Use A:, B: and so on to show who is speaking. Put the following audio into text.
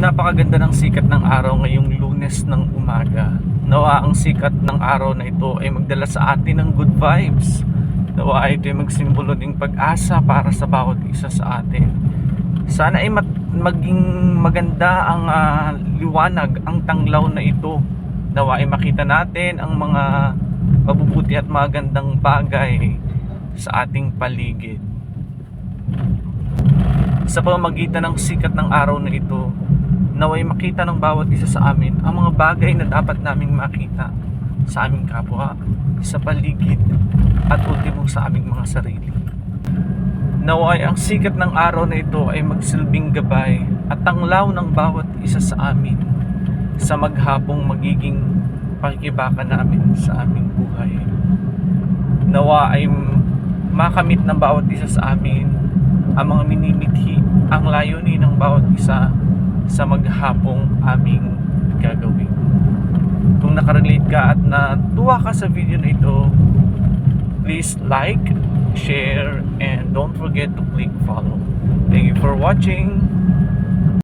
A: Napakaganda ng sikat ng araw ngayong Lunes ng umaga. Nawa ang sikat ng araw na ito ay magdala sa atin ng good vibes. Nawa ito ay magsimbolo ng pag-asa para sa bawat isa sa atin. Sana ay maging maganda ang liwanag, ang tanglaw na ito. Nawa ay makita natin ang mga mabubuti at magandang bagay sa ating paligid. Sa pamamagitan ng sikat ng araw na ito, naway makita ng bawat isa sa amin ang mga bagay na dapat naming makita sa aming kapwa, sa paligid, at ultimo sa aming mga sarili. Naway ang sikat ng araw na ito ay magsilbing gabay at tanglaw ng bawat isa sa amin sa maghapong magiging pakikibaka namin sa aming buhay. Nawa ay makamit ng bawat isa sa amin ang mga minimithi, ang layunin ng bawat isa sa maghapong aming gagawin. Kung nakarelate ka at natuwa ka sa video na ito, please like, share, and don't forget to click follow. Thank you for watching.